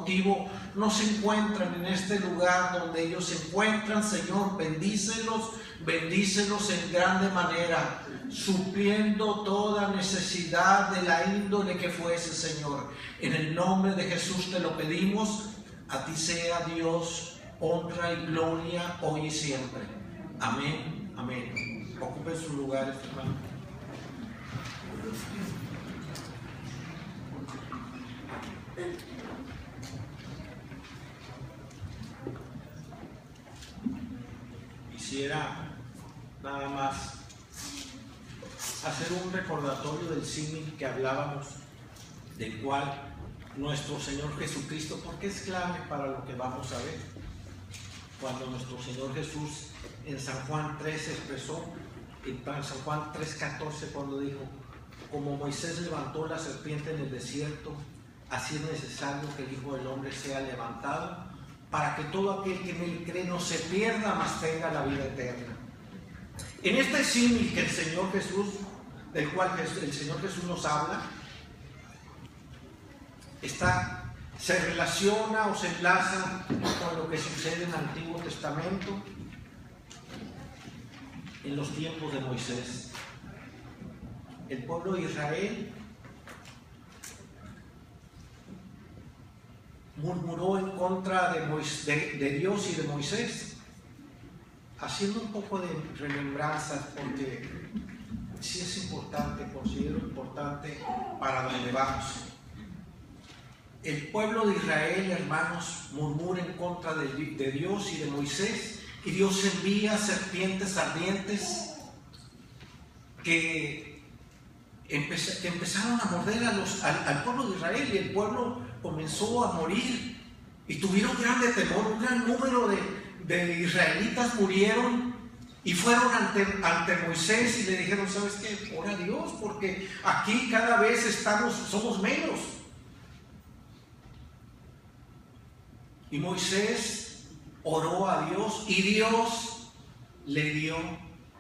motivo no se encuentran en este lugar donde ellos se encuentran, Señor, bendícelos en grande manera, supliendo toda necesidad de la índole que fuese, Señor. En el nombre de Jesús te lo pedimos. A ti sea, Dios, honra y gloria hoy y siempre. Amén, amén. Ocupen sus lugares, hermano. Quisiera nada más hacer un recordatorio del símil que hablábamos, del cual nuestro Señor Jesucristo, porque es clave para lo que vamos a ver, cuando nuestro Señor Jesús en San Juan 3 expresó, en San Juan 3:14, cuando dijo: como Moisés levantó la serpiente en el desierto, así es necesario que el Hijo del Hombre sea levantado, para que todo aquel que en él cree no se pierda, mas tenga la vida eterna. En este símil que el Señor Jesús, del cual el Señor Jesús nos habla, se relaciona o se enlaza con lo que sucede en el Antiguo Testamento, en los tiempos de Moisés. El pueblo de Israel murmuró en contra de Dios y de Moisés, haciendo un poco de remembranza, porque sí es importante, considero importante para donde vamos. El pueblo de Israel, hermanos, murmura en contra de Dios y de Moisés, y Dios envía serpientes ardientes que empezaron a morder al pueblo de Israel, y el pueblo comenzó a morir y tuvieron grande temor. Un gran número de israelitas murieron y fueron ante Moisés y le dijeron: ¿sabes qué? Ora a Dios, porque aquí cada vez somos menos. Y Moisés oró a Dios y Dios le dio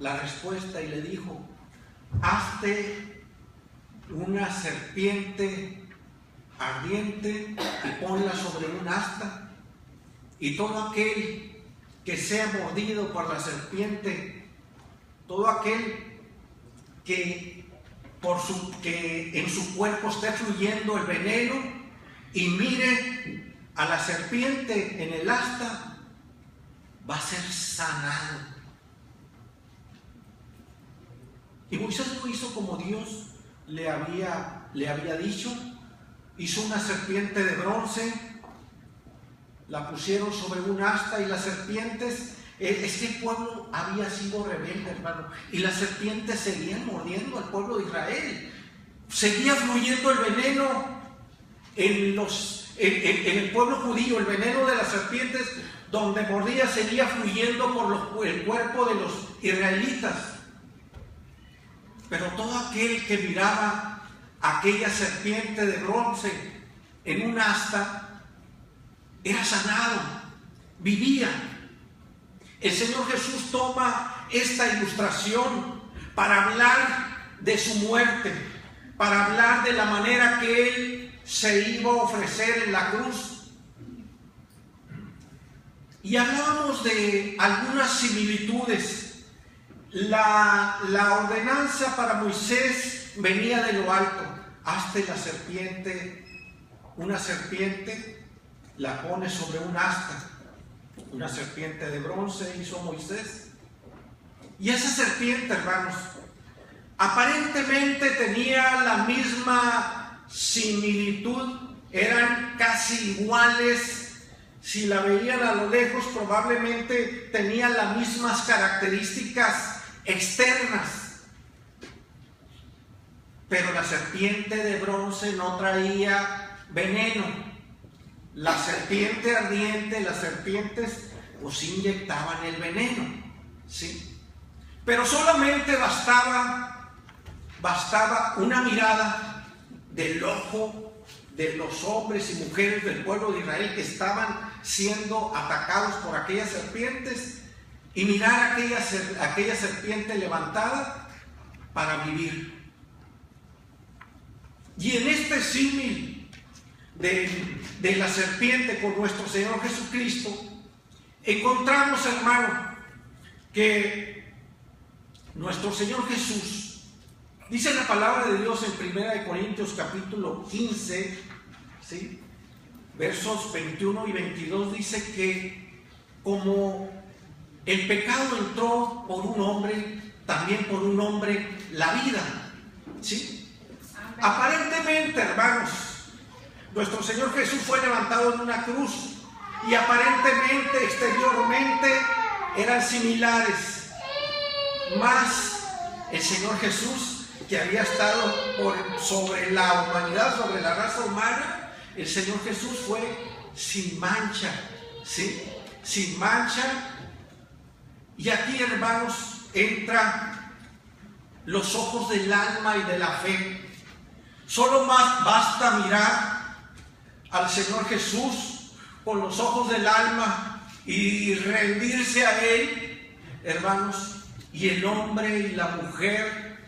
la respuesta y le dijo: hazte una serpiente ardiente y ponla sobre un asta, y todo aquel que sea mordido por la serpiente, todo aquel que en su cuerpo esté fluyendo el veneno y mire a la serpiente en el asta, va a ser sanado. Y Moisés lo hizo como Dios le había dicho. Hizo una serpiente de bronce, la pusieron sobre un asta, y las serpientes, este pueblo había sido rebelde, hermano, y las serpientes seguían mordiendo al pueblo de Israel. Seguía fluyendo el veneno en el pueblo judío, el veneno de las serpientes donde mordía seguía fluyendo por el cuerpo de los israelitas. Pero todo aquel que miraba aquella serpiente de bronce en un asta era sanado, vivía. El Señor Jesús toma esta ilustración para hablar de su muerte, para hablar de la manera que Él se iba a ofrecer en la cruz. Y hablábamos de algunas similitudes. La ordenanza para Moisés venía de lo alto: hazte la serpiente, una serpiente, la pone sobre un asta. Una serpiente de bronce hizo Moisés. Y esa serpiente, hermanos, aparentemente tenía la misma similitud, eran casi iguales. Si la veían a lo lejos, probablemente tenían las mismas características externas. Pero la serpiente de bronce no traía veneno. La serpiente ardiente, las serpientes pues inyectaban el veneno, ¿sí? Pero solamente bastaba una mirada del ojo de los hombres y mujeres del pueblo de Israel que estaban siendo atacados por aquellas serpientes, y mirar aquella serpiente levantada para vivir. Y en este símil de la serpiente con nuestro Señor Jesucristo, encontramos, hermano, que nuestro Señor Jesús, dice la palabra de Dios en 1 Corintios capítulo 15, ¿sí?, versos 21 y 22, dice que como el pecado entró por un hombre, también por un hombre la vida, ¿sí? Aparentemente, hermanos, nuestro Señor Jesús fue levantado en una cruz y aparentemente, exteriormente, eran similares. Mas el Señor Jesús, que había estado sobre la humanidad, sobre la raza humana, el Señor Jesús fue sin mancha, ¿sí? Sin mancha. Y aquí, hermanos, entran los ojos del alma y de la fe. Solo más basta mirar al Señor Jesús con los ojos del alma y rendirse a Él, hermanos, y el hombre y la mujer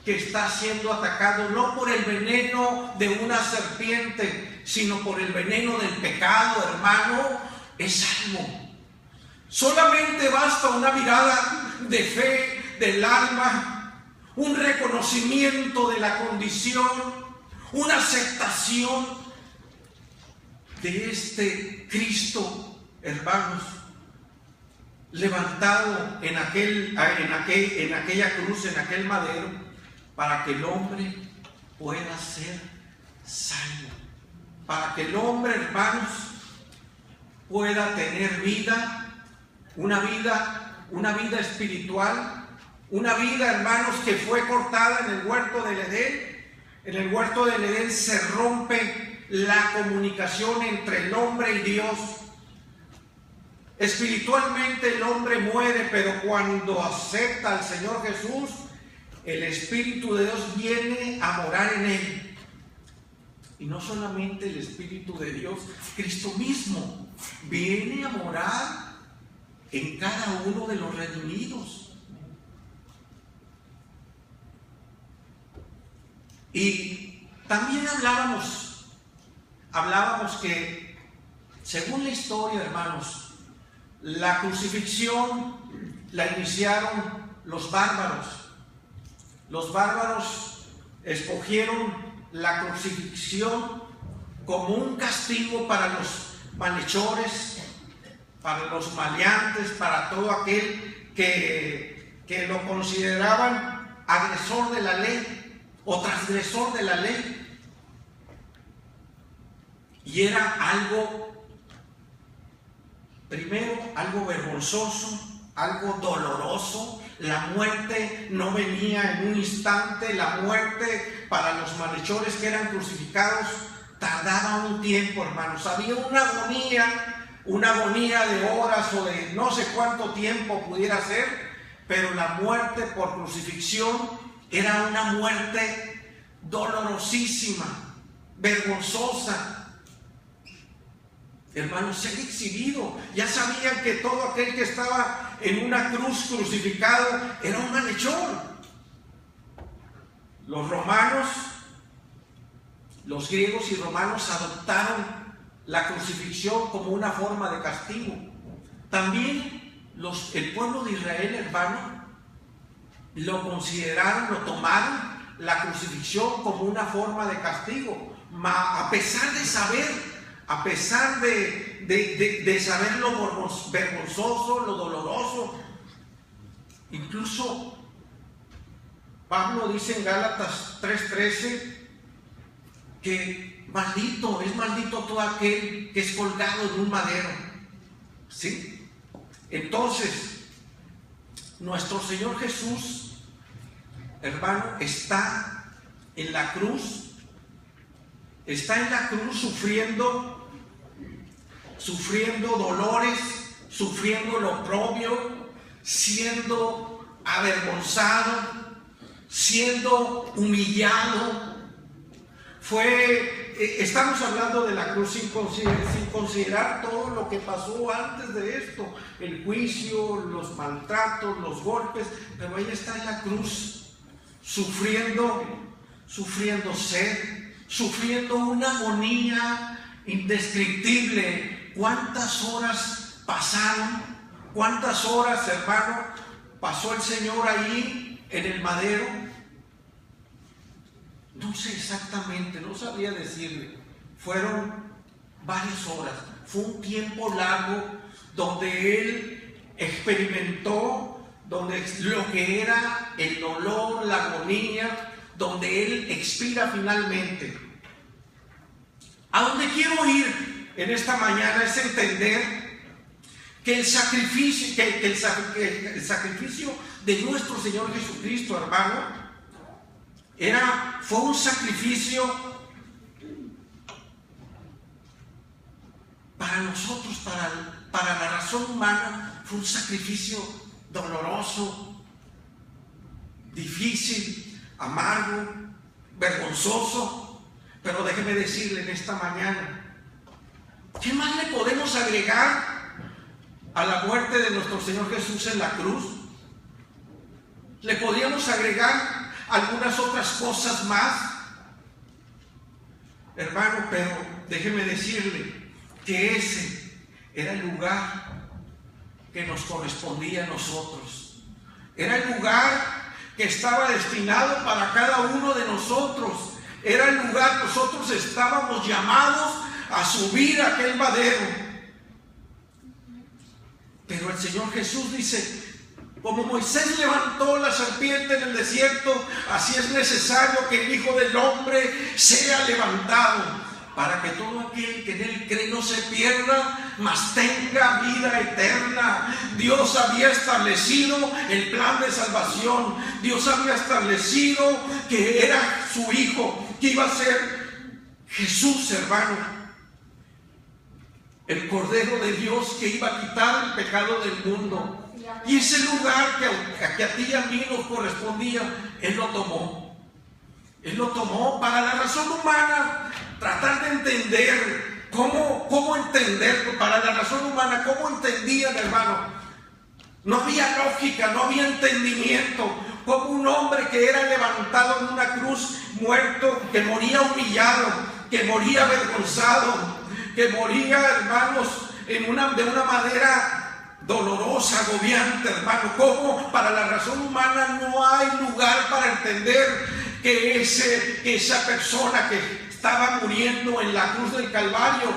que está siendo atacado no por el veneno de una serpiente, sino por el veneno del pecado, hermano, es salvo. Solamente basta una mirada de fe del alma, un reconocimiento de la condición, una aceptación de este Cristo, hermanos, levantado en aquella cruz, en aquel madero, para que el hombre pueda ser salvo, para que el hombre, hermanos, pueda tener vida, una vida espiritual, una vida, hermanos, que fue cortada en el huerto del Edén. En el huerto del Edén se rompe la comunicación entre el hombre y Dios. Espiritualmente el hombre muere, pero cuando acepta al Señor Jesús, el Espíritu de Dios viene a morar en él. Y no solamente el Espíritu de Dios, Cristo mismo viene a morar en cada uno de los redimidos. Y también hablábamos que, según la historia, hermanos, la crucifixión la iniciaron los bárbaros. Los bárbaros escogieron la crucifixión como un castigo para los malhechores, para los maleantes, para todo aquel que lo consideraban agresor de la ley o transgresor de la ley. Y era algo, primero, algo vergonzoso, algo doloroso. La muerte no venía en un instante. La muerte para los malhechores que eran crucificados tardaba un tiempo, hermanos. Había una agonía de horas o de no sé cuánto tiempo pudiera ser, pero la muerte por crucifixión era una muerte dolorosísima, vergonzosa. Hermanos, ser exhibido. Ya sabían que todo aquel que estaba en una cruz crucificado era un malhechor. Los romanos, los griegos y romanos adoptaron la crucifixión como una forma de castigo. También el pueblo de Israel, hermano, lo consideraron, lo tomaron la crucifixión como una forma de castigo. A pesar de saber, a pesar de saber lo vergonzoso, lo doloroso, incluso Pablo dice en Gálatas 3:13 que es maldito todo aquel que es colgado en un madero, ¿sí? Entonces, nuestro Señor Jesús, hermano, está en la cruz sufriendo dolores, sufriendo lo oprobio, siendo avergonzado, siendo humillado. Estamos hablando de la cruz sin considerar todo lo que pasó antes de esto, el juicio, los maltratos, los golpes, pero ahí está en la cruz, sufriendo sed, sufriendo una agonía indescriptible. ¿Cuántas horas pasaron? ¿Cuántas horas, hermano, pasó el Señor ahí en el madero? No sé exactamente, no sabría decirle. Fueron varias horas. Fue un tiempo largo donde Él experimentó lo que era el dolor, la agonía, donde Él expira finalmente. A donde quiero ir en esta mañana es entender que el sacrificio de nuestro Señor Jesucristo, hermano, fue un sacrificio para nosotros, para la razón humana. Fue un sacrificio doloroso, difícil, amargo, vergonzoso. Pero déjeme decirle en esta mañana, ¿qué más le podemos agregar a la muerte de nuestro Señor Jesús en la cruz? ¿Le podríamos agregar algunas otras cosas más? Hermano, pero déjeme decirle que ese era el lugar que nos correspondía a nosotros. Era el lugar que estaba destinado para cada uno de nosotros. Era el lugar, nosotros estábamos llamados a subir a aquel madero. Pero el Señor Jesús dice, como Moisés levantó la serpiente en el desierto, así es necesario que el Hijo del Hombre sea levantado, para que todo aquel que en Él cree no se pierda, mas tenga vida eterna. Dios había establecido el plan de salvación. Dios había establecido que era su Hijo, que iba a ser Jesús, hermano, el Cordero de Dios que iba a quitar el pecado del mundo. Y ese lugar que a ti y a mí nos correspondía, Él lo tomó. Él lo tomó para la razón humana, tratar de entender cómo entender, para la razón humana, cómo entendían, hermano. No había lógica, no había entendimiento. Como un hombre que era levantado en una cruz, muerto, que moría humillado, que moría avergonzado, que moría, hermanos, de una manera dolorosa, agobiante, hermano. Como para la razón humana no hay lugar para entender que esa persona que estaba muriendo en la cruz del Calvario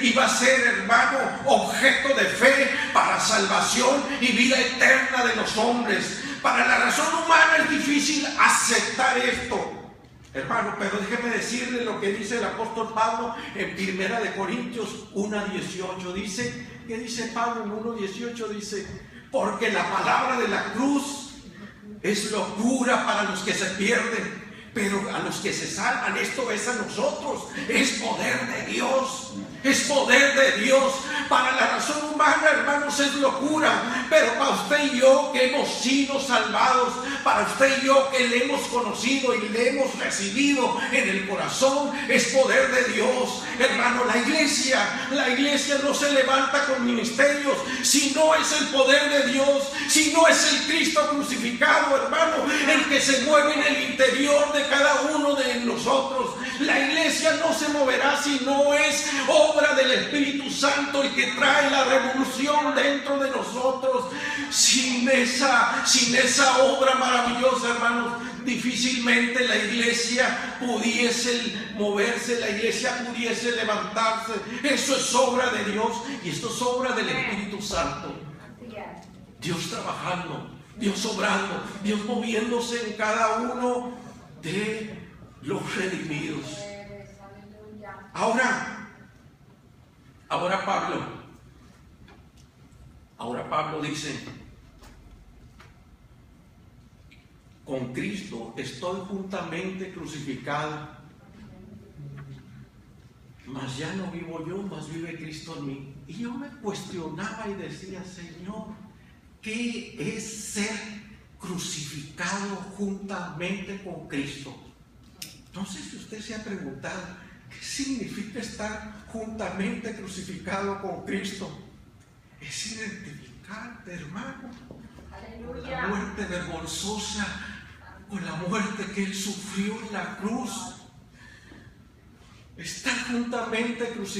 iba a ser, hermano, objeto de fe para salvación y vida eterna de los hombres. Para la razón humana es difícil aceptar esto, hermano, pero déjeme decirle lo que dice el apóstol Pablo en 1 Corintios 1:18. ¿Qué dice Pablo en 1:18? Dice, porque la palabra de la cruz es locura para los que se pierden, pero a los que se salvan, esto es a nosotros, es poder de Dios. Es poder de Dios. Para la razón humana, hermanos, es locura, pero para usted y yo que hemos sido salvados, para usted y yo que le hemos conocido y le hemos recibido en el corazón, es poder de Dios. Hermano, la iglesia no se levanta con ministerios, si no es el poder de Dios, si no es el Cristo crucificado, hermano, el que se mueve en el interior de cada uno de nosotros. La iglesia no se moverá si no es obra del Espíritu Santo el que trae la revolución dentro de nosotros. Sin esa obra maravillosa, hermanos, difícilmente la iglesia pudiese moverse, la iglesia pudiese levantarse. Eso es obra de Dios y esto es obra del Espíritu Santo. Dios trabajando, Dios obrando, Dios moviéndose en cada uno de los redimidos. Ahora Pablo dice, con Cristo estoy juntamente crucificado, mas ya no vivo yo, mas vive Cristo en mí. Y yo me cuestionaba y decía, Señor, ¿qué es ser crucificado juntamente con Cristo? No sé si usted se ha preguntado, ¿qué significa estar juntamente crucificado con Cristo? Es identificarte, hermano, con la muerte vergonzosa, con la muerte que Él sufrió en la cruz. están juntamente crucificados.